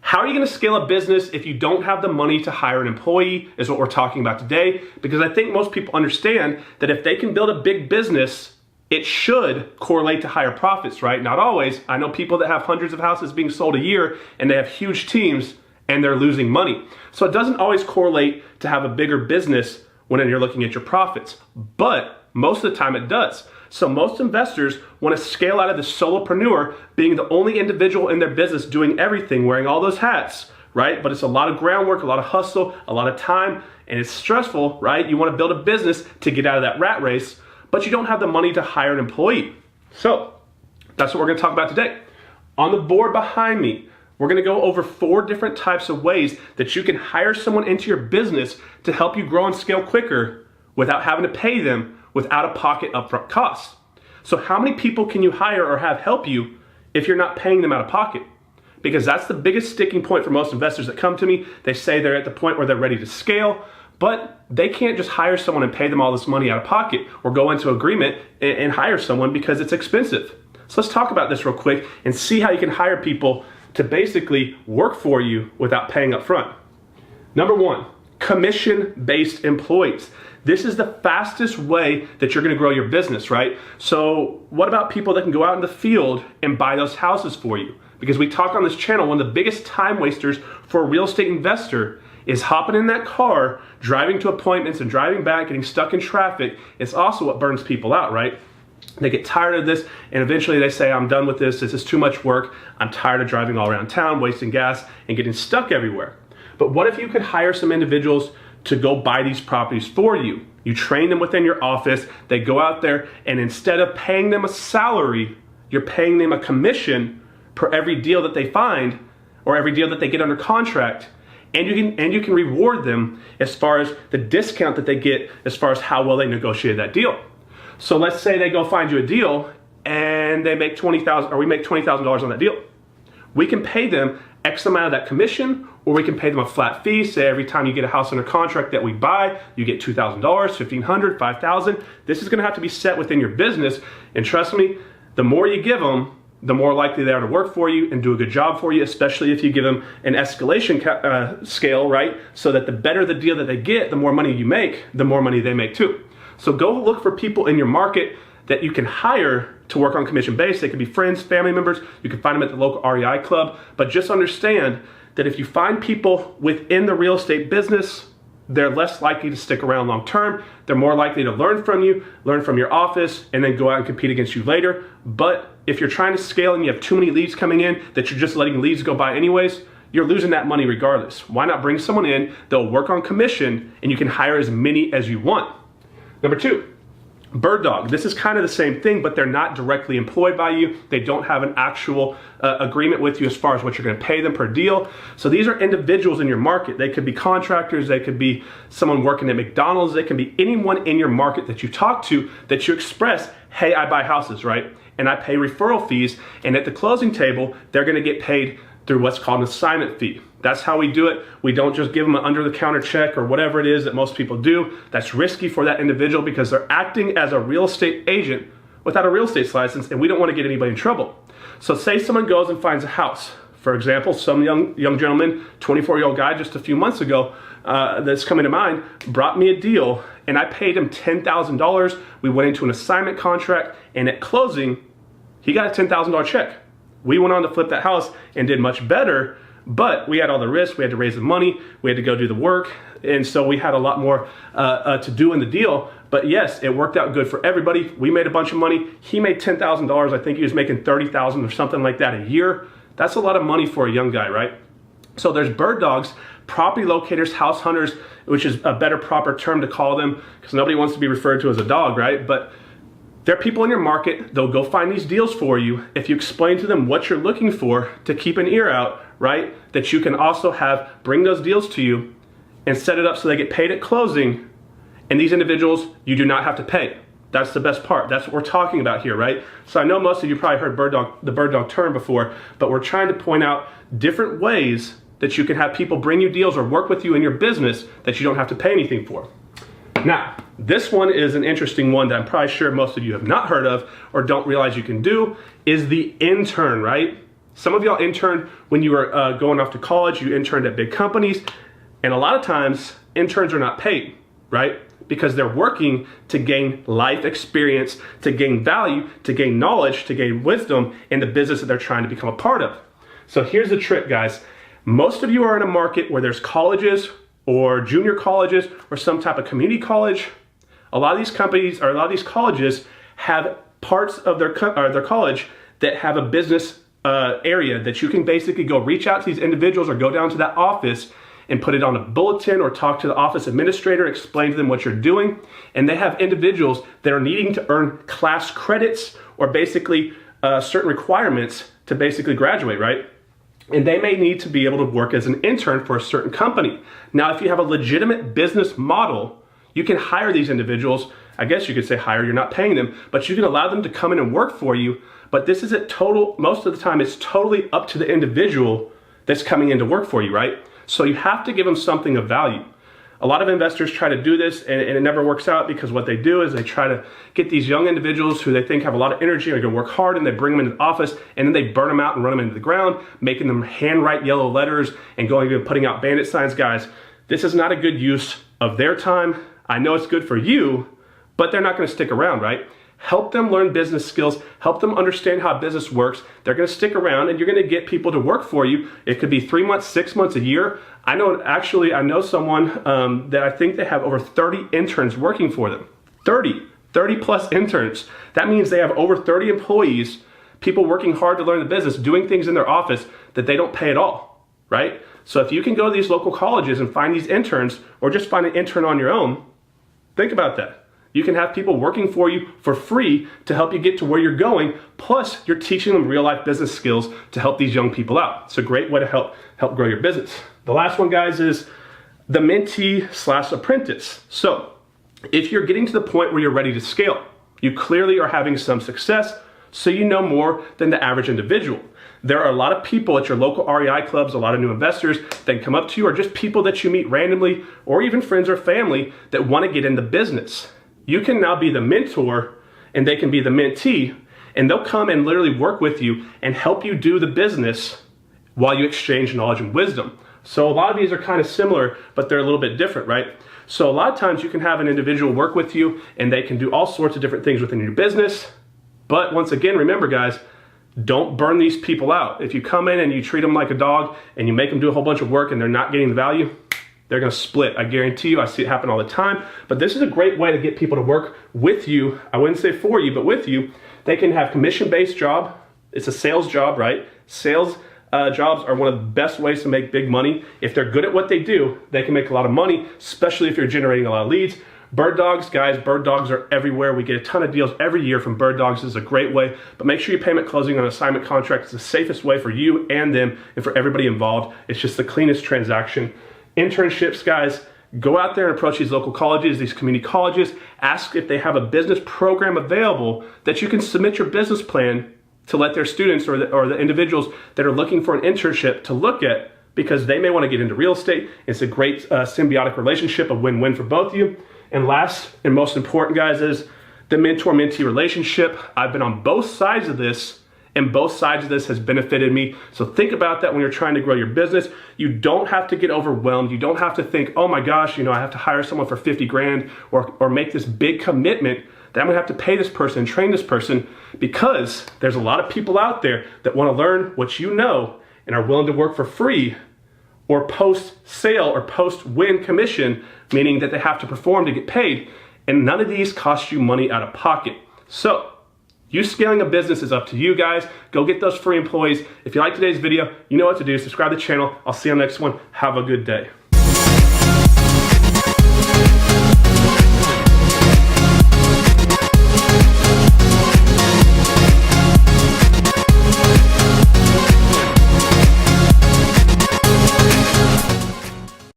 How are you going to scale a business if you don't have the money to hire an employee is what we're talking about today, because I think most people understand that if they can build a big business, it should correlate to higher profits, right? Not always. I know people that have hundreds of houses being sold a year and they have huge teams and they're losing money. So it doesn't always correlate to have a bigger business when you're looking at your profits, but most of the time it does. So most investors want to scale out of the solopreneur being the only individual in their business doing everything, wearing all those hats, right? But it's a lot of groundwork, a lot of hustle, a lot of time, and it's stressful, right? You want to build a business to get out of that rat race, but you don't have the money to hire an employee. So that's what we're going to talk about today. On the board behind me, we're going to go over 4 different types of ways that you can hire someone into your business to help you grow and scale quicker without having to pay them with out-of-pocket upfront costs. So how many people can you hire or have help you if you're not paying them out of pocket? Because that's the biggest sticking point for most investors that come to me. They say they're at the point where they're ready to scale, but they can't just hire someone and pay them all this money out of pocket or go into agreement and hire someone because it's expensive. So let's talk about this real quick and see how you can hire people to basically work for you without paying up front. Number 1, commission-based employees. This is the fastest way that you're gonna grow your business, right? So what about people that can go out in the field and buy those houses for you? Because we talk on this channel, one of the biggest time wasters for a real estate investor is hopping in that car, driving to appointments and driving back, getting stuck in traffic. It's also what burns people out, right? They get tired of this and eventually they say, I'm done with this is too much work, I'm tired of driving all around town, wasting gas and getting stuck everywhere. But what if you could hire some individuals to go buy these properties for you? You train them within your office, they go out there, and instead of paying them a salary, you're paying them a commission per every deal that they find or every deal that they get under contract. And you can reward them as far as the discount that they get as far as how well they negotiated that deal. So let's say they go find you a deal and they make $20,000, or we make $20,000 on that deal. We can pay them X amount of that commission, or we can pay them a flat fee. Say every time you get a house under contract that we buy, you get $2,000, $1,500, $5,000. This is gonna have to be set within your business. And trust me, the more you give them, the more likely they are to work for you and do a good job for you, especially if you give them an escalation scale, right? So that the better the deal that they get, the more money you make, the more money they make too. So go look for people in your market that you can hire to work on commission base. They could be friends, family members. You can find them at the local REI club. But just understand that if you find people within the real estate business, they're less likely to stick around long term. They're more likely to learn from you, learn from your office, and then go out and compete against you later. But if you're trying to scale and you have too many leads coming in that you're just letting leads go by anyways, you're losing that money regardless. Why not bring someone in, they'll work on commission, and you can hire as many as you want. Number 2, bird dog. This is kind of the same thing, but they're not directly employed by you. They don't have an actual agreement with you as far as what you're going to pay them per deal. So these are individuals in your market. They could be contractors, they could be someone working at McDonald's, they can be anyone in your market that you talk to that you express, hey, I buy houses, right? And I pay referral fees, and at the closing table, they're going to get paid through what's called an assignment fee. That's how we do it. We don't just give them an under-the-counter check or whatever it is that most people do. That's risky for that individual because they're acting as a real estate agent without a real estate license, and we don't want to get anybody in trouble. So say someone goes and finds a house. For example, some young gentleman, 24-year-old guy just a few months ago that's coming to mind, brought me a deal, and I paid him $10,000. We went into an assignment contract, and at closing, he got a $10,000 check. We went on to flip that house and did much better, but we had all the risks. We had to raise the money. We had to go do the work. And so we had a lot more to do in the deal. But yes, it worked out good for everybody. We made a bunch of money. He made $10,000. I think he was making $30,000 or something like that a year. That's a lot of money for a young guy, right? So there's bird dogs, property locators, house hunters, which is a better proper term to call them because nobody wants to be referred to as a dog, right? But there are people in your market, they'll go find these deals for you if you explain to them what you're looking for to keep an ear out, right? That you can also have bring those deals to you and set it up so they get paid at closing, and these individuals you do not have to pay. That's the best part. That's what we're talking about here, right? So I know most of you probably heard the bird dog term before, but we're trying to point out different ways that you can have people bring you deals or work with you in your business that you don't have to pay anything for. Now, this one is an interesting one that I'm probably sure most of you have not heard of or don't realize you can do, is the intern, right? Some of y'all interned when you were going off to college, you interned at big companies, and a lot of times interns are not paid, right? Because they're working to gain life experience, to gain value, to gain knowledge, to gain wisdom in the business that they're trying to become a part of. So here's the trick, guys. Most of you are in a market where there's colleges or junior colleges or some type of community college. A lot of these companies or a lot of these colleges have parts of their college that have a business area that you can basically go reach out to these individuals or go down to that office and put it on a bulletin or talk to the office administrator, explain to them what you're doing. And they have individuals that are needing to earn class credits or basically certain requirements to basically graduate, right? And they may need to be able to work as an intern for a certain company. Now, if you have a legitimate business model, you can hire these individuals. I guess you could say hire, you're not paying them, but you can allow them to come in and work for you. But this is most of the time, it's totally up to the individual that's coming in to work for you, right? So you have to give them something of value. A lot of investors try to do this and it never works out because what they do is they try to get these young individuals who they think have a lot of energy and are gonna work hard, and they bring them into the office and then they burn them out and run them into the ground, making them handwrite yellow letters and going and putting out bandit signs. Guys, this is not a good use of their time. I know it's good for you, but they're not gonna stick around, right? Help them learn business skills, help them understand how business works. They're gonna stick around and you're gonna get people to work for you. It could be 3 months, 6 months, a year. I know someone that I think they have over 30 interns working for them. 30 plus interns. That means they have over 30 employees, people working hard to learn the business, doing things in their office that they don't pay at all, right? So if you can go to these local colleges and find these interns, or just find an intern on your own, think about that. You can have people working for you for free to help you get to where you're going. Plus, you're teaching them real life business skills to help these young people out. It's a great way to help grow your business. The last one, guys, is the mentee/apprentice. So if you're getting to the point where you're ready to scale, you clearly are having some success, so you know more than the average individual. There are a lot of people at your local REI clubs, a lot of new investors that come up to you, or just people that you meet randomly, or even friends or family that want to get into business. You can now be the mentor and they can be the mentee, and they'll come and literally work with you and help you do the business while you exchange knowledge and wisdom. So a lot of these are kind of similar, but they're a little bit different, right? So a lot of times you can have an individual work with you and they can do all sorts of different things within your business. But once again, remember, guys, don't burn these people out. If you come in and you treat them like a dog and you make them do a whole bunch of work and they're not getting the value, they're gonna split. I guarantee you, I see it happen all the time. But this is a great way to get people to work with you. I wouldn't say for you, but with you. They can have commission-based job. It's a sales job, right? Sales jobs are one of the best ways to make big money. If they're good at what they do, they can make a lot of money, especially if you're generating a lot of leads. Bird dogs, guys, bird dogs are everywhere. We get a ton of deals every year from bird dogs. This is a great way, but make sure you payment closing on assignment contract. It's the safest way for you and them and for everybody involved. It's just the cleanest transaction. Internships, guys, go out there and approach these local colleges, these community colleges, ask if they have a business program available that you can submit your business plan to let their students or the individuals that are looking for an internship to look at, because they may want to get into real estate. It's a great symbiotic relationship, a win-win for both of you. And last and most important, guys, is the mentor-mentee relationship. I've been on both sides of this, and both sides of this has benefited me. So think about that when you're trying to grow your business. You don't have to get overwhelmed. You don't have to think, oh my gosh, I have to hire someone for 50 grand or make this big commitment that I'm gonna have to pay this person and train this person, because there's a lot of people out there that wanna learn what you know and are willing to work for free or post-sale or post-win commission, meaning that they have to perform to get paid. And none of these cost you money out of pocket. So, you scaling a business is up to you, guys. Go get those free employees. If you like today's video, you know what to do. Subscribe to the channel. I'll see you on the next one. Have a good day.